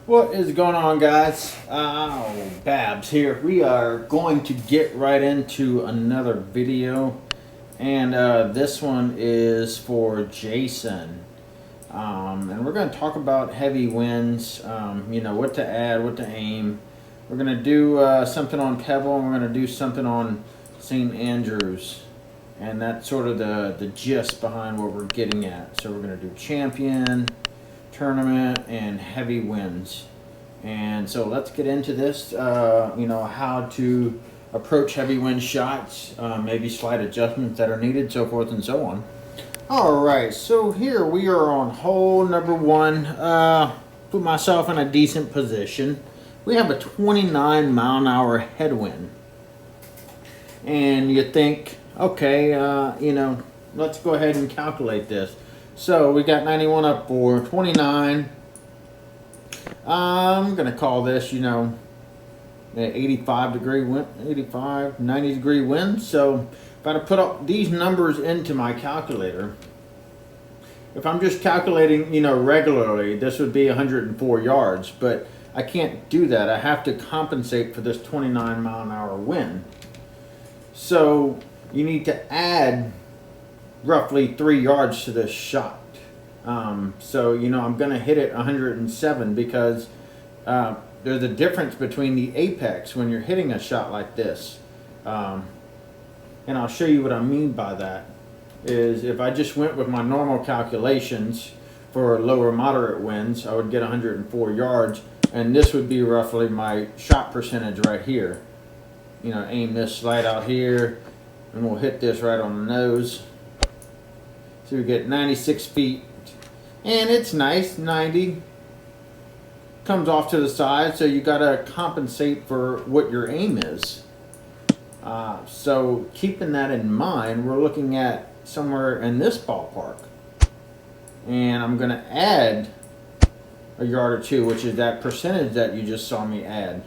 What is going on, guys? Babs here. We are going to get right into another video, and this one is for Jason. And we're going to talk about heavy winds, what to add, what to aim. We're going to do something on Pebble, and we're going to do something on St. Andrews. And that's sort of the gist behind what we're getting at. So we're going to do champion, tournament, and heavy winds. And so let's get into this, how to approach heavy wind shots, maybe slight adjustments that are needed, so forth and so on. Alright, so here we are on hole number one. Put myself in a decent position. We have a 29-mile-an-hour headwind. And you think, okay, let's go ahead and calculate this. So we got 91 up for 29. I'm going to call this, 85 degree wind, 85, 90 degree wind. So if I put up these numbers into my calculator, if I'm just calculating, regularly, this would be 104 yards, but I can't do that. I have to compensate for this 29-mile-an-hour wind. So you need to add roughly 3 yards to this shot. I'm going to hit it 107 because there's a difference between the apex when you're hitting a shot like this. And I'll show you what I mean by that. Is if I just went with my normal calculations for lower moderate winds, I would get 104 yards. And this would be roughly my shot percentage right here. Aim this slide out here, and we'll hit this right on the nose. So we get 96 feet. And it's nice, 90. Comes off to the side, so you got to compensate for what your aim is. So keeping that in mind, we're looking at somewhere in this ballpark. And I'm going to add a yard or two, which is that percentage that you just saw me add.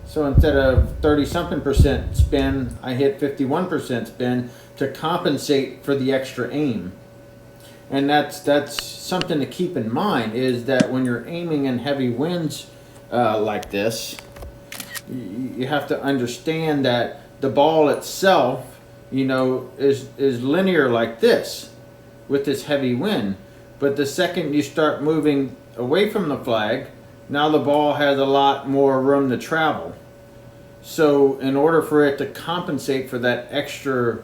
So instead of 30-something% spin, I hit 51% spin to compensate for the extra aim. And that's something to keep in mind, is that when you're aiming in heavy winds like this, you have to understand that the ball itself, is linear like this with this heavy wind. But the second you start moving away from the flag, now the ball has a lot more room to travel. So in order for it to compensate for that extra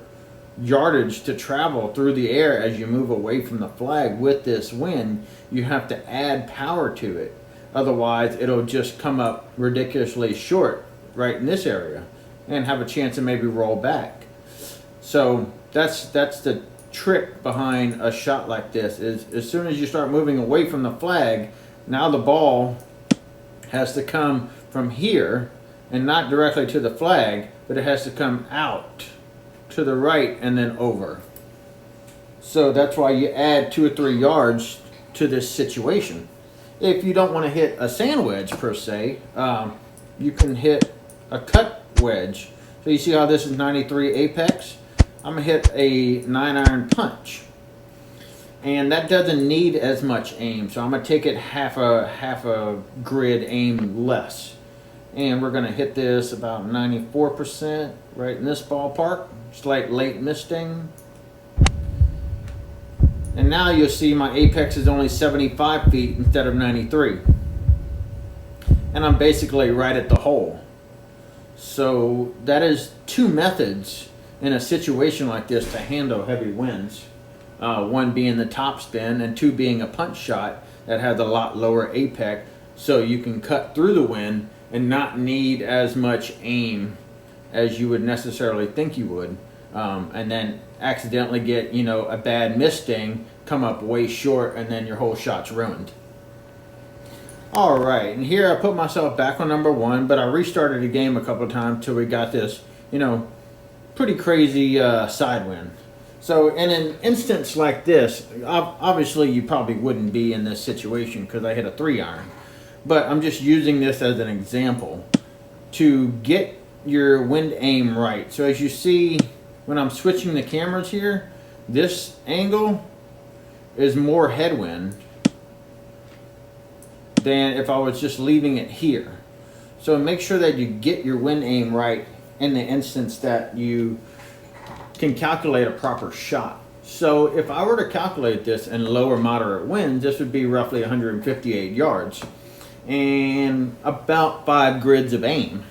yardage to travel through the air as you move away from the flag with this wind, you have to add power to it. Otherwise, it'll just come up ridiculously short right in this area and have a chance to maybe roll back. So that's the trick behind a shot like this, is as soon as you start moving away from the flag, now the ball has to come from here and not directly to the flag, but it has to come out to the right and then over. So that's why you add 2 or 3 yards to this situation. If you don't want to hit a sand wedge per se, you can hit a cut wedge. So you see how this is 93 apex? I'm going to hit a 9-iron punch. And that doesn't need as much aim. So I'm going to take it half a grid aim less. And we're going to hit this about 94% right in this ballpark. Slight late misting. And now you'll see my apex is only 75 feet instead of 93. And I'm basically right at the hole. So that is 2 methods in a situation like this to handle heavy winds. One being the top spin, and 2 being a punch shot that has a lot lower apex, so you can cut through the wind and not need as much aim as you would necessarily think you would, and then accidentally get a bad misting, come up way short, and then your whole shot's ruined. Alright, and here I put myself back on number 1, but I restarted the game a couple of times till we got this pretty crazy side wind. So in an instance like this, obviously you probably wouldn't be in this situation because I hit a 3-iron. But I'm just using this as an example to get your wind aim right. So as you see, when I'm switching the cameras here, this angle is more headwind than if I was just leaving it here. So make sure that you get your wind aim right in the instance that you can calculate a proper shot. So if I were to calculate this in lower moderate winds, this would be roughly 158 yards and about 5 grids of aim.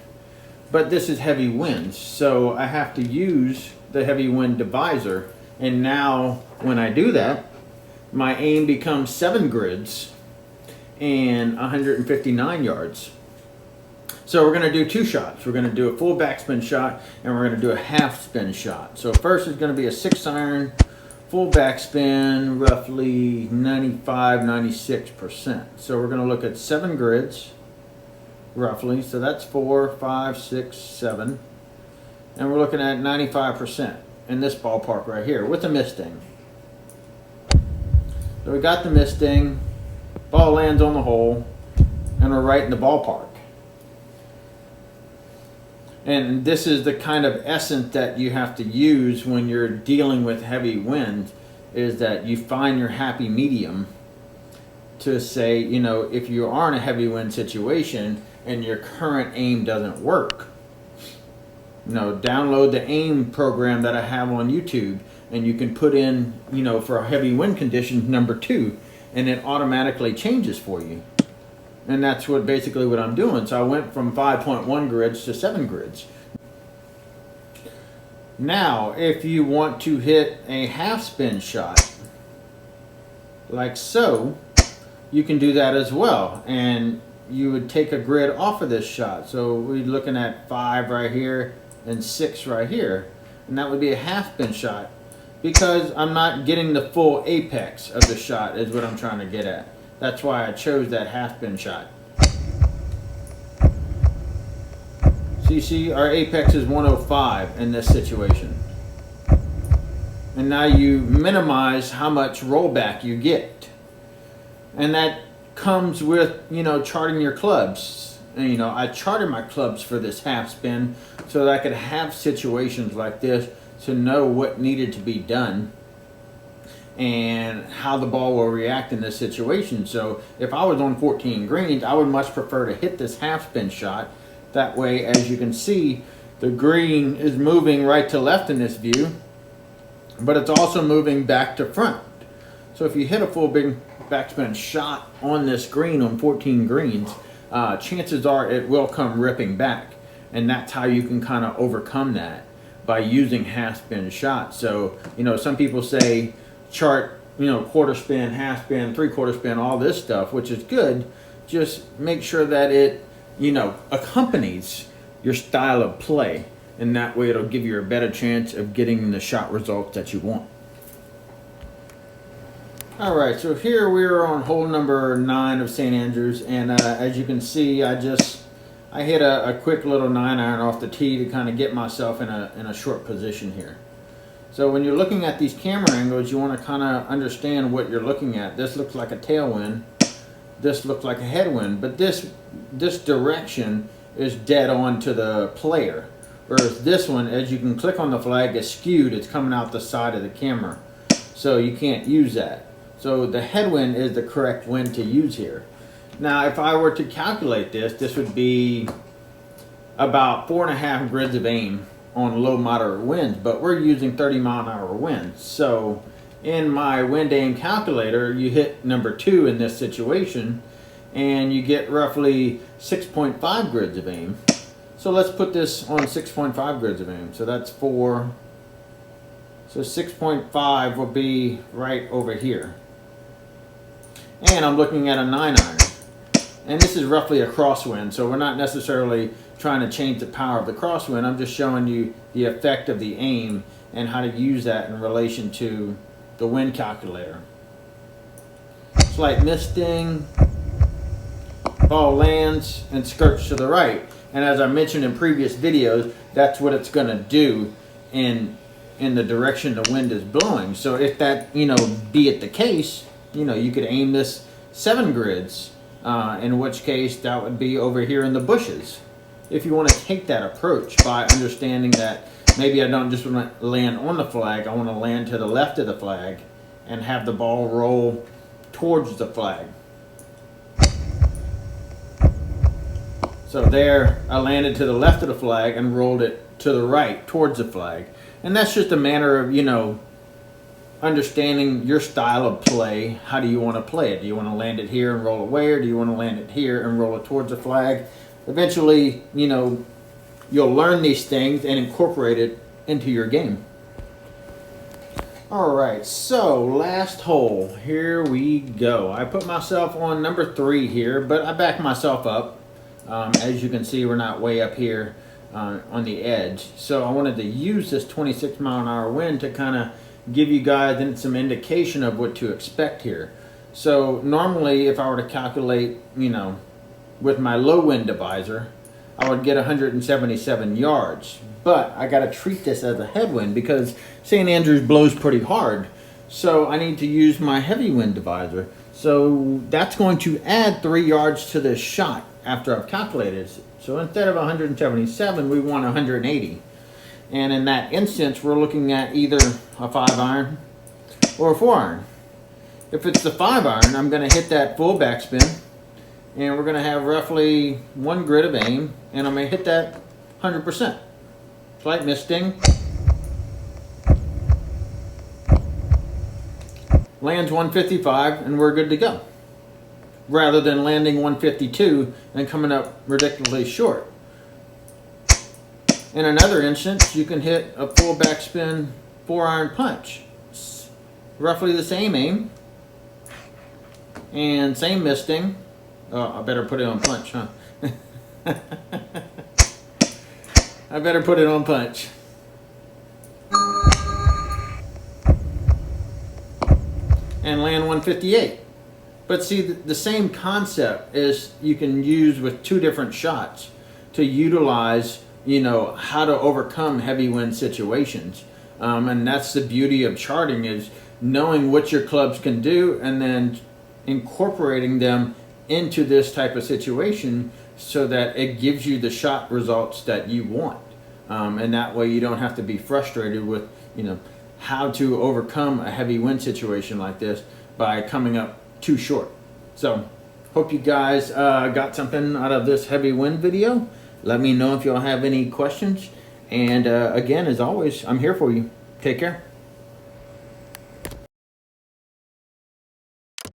But this is heavy winds, so I have to use the heavy wind divisor, and now when I do that, my aim becomes 7 grids and 159 yards. So we're going to do 2 shots. We're going to do a full backspin shot and we're going to do a half spin shot. So first is going to be a 6-iron full backspin, roughly 95-96%. So we're going to look at 7 grids roughly. So that's 4, 5, 6, 7. And we're looking at 95% in this ballpark right here with the misting. So we got the misting, ball lands on the hole, and we're right in the ballpark. And this is the kind of essence that you have to use when you're dealing with heavy wind, is that you find your happy medium to say, you know, if you are in a heavy wind situation and your current aim doesn't work, you know, download the aim program that I have on YouTube, and you can put in, you know, for a heavy wind condition number 2, and it automatically changes for you. And that's basically what I'm doing. So I went from 5.1 grids to 7 grids. Now, if you want to hit a half spin shot, like so, you can do that as well. And you would take a grid off of this shot. So we're looking at 5 right here and 6 right here. And that would be a half spin shot, because I'm not getting the full apex of the shot is what I'm trying to get at. That's why I chose that half spin shot. So you see our apex is 105 in this situation. And now you minimize how much rollback you get. And that comes with, you know, charting your clubs. And, you know, I charted my clubs for this half spin so that I could have situations like this to know what needed to be done and how the ball will react in this situation. So if I was on 14 greens, I would much prefer to hit this half spin shot. That way, as you can see, the green is moving right to left in this view, but it's also moving back to front. So if you hit a full big backspin shot on this green on 14 greens, chances are it will come ripping back. And that's how you can kind of overcome that, by using half spin shots. So, you know, some people say chart, you know, quarter spin, half spin, 3/4 spin, all this stuff, which is good. Just make sure that it, you know, accompanies your style of play, and that way it'll give you a better chance of getting the shot results that you want. Alright, so here we are on hole number 9 of St. Andrews, and as you can see, I hit a quick little 9-iron off the tee to kind of get myself in a short position here. So when you're looking at these camera angles, you want to kind of understand what you're looking at. This looks like a tailwind. This looks like a headwind. But this direction is dead on to the player. Whereas this one, as you can click on the flag, is skewed. It's coming out the side of the camera. So you can't use that. So the headwind is the correct wind to use here. Now if I were to calculate this, this would be about 4.5 grids of aim on low moderate winds, but we're using 30-mile-an-hour winds. So in my wind aim calculator, you hit number 2 in this situation, and you get roughly 6.5 grids of aim. So let's put this on 6.5 grids of aim. So that's 4. So 6.5 will be right over here. And I'm looking at a 9-iron. And this is roughly a crosswind, so we're not necessarily trying to change the power of the crosswind. I'm just showing you the effect of the aim and how to use that in relation to the wind calculator. Slight misting, ball lands and skirts to the right. And as I mentioned in previous videos, that's what it's going to do in the direction the wind is blowing. So if that, you know, be it the case, you know, you could aim this 7 grids, in which case that would be over here in the bushes. If you want to take that approach by understanding that maybe I don't just want to land on the flag, I want to land to the left of the flag and have the ball roll towards the flag. So there, I landed to the left of the flag and rolled it to the right towards the flag. And that's just a matter of, you know, understanding your style of play. How do you want to play it? Do you want to land it here and roll away, or do you want to land it here and roll it towards the flag? Eventually, you know, you'll learn these things and incorporate it into your game. Alright, so last hole. Here we go. I put myself on number 3 here, but I backed myself up. As you can see, we're not way up here on the edge. So I wanted to use this 26-mile-an-hour wind to kind of give you guys some indication of what to expect here. So normally, if I were to calculate, you know, with my low wind divisor, I would get 177 yards. But I got to treat this as a headwind because St. Andrews blows pretty hard. So I need to use my heavy wind divisor. So that's going to add 3 yards to this shot after I've calculated it. So instead of 177, we want 180. And in that instance, we're looking at either a 5-iron or a 4-iron. If it's the 5-iron, I'm going to hit that full backspin. And we're going to have roughly 1 grit of aim. And I'm going to hit that 100%. Slight misting. Lands 155 and we're good to go. Rather than landing 152 and coming up ridiculously short. In another instance, you can hit a full backspin 4-iron punch. It's roughly the same aim. And same misting. Oh, I better put it on punch, huh? I better put it on punch. And land 158. But see, the same concept is you can use with 2 different shots to utilize, you know, how to overcome heavy wind situations. And that's the beauty of charting, is knowing what your clubs can do and then incorporating them into this type of situation so that it gives you the shot results that you want. And that way you don't have to be frustrated with, you know, how to overcome a heavy wind situation like this by coming up too short. So hope you guys got something out of this heavy wind video. Let me know if y'all have any questions. And again, as always, I'm here for you. Take care.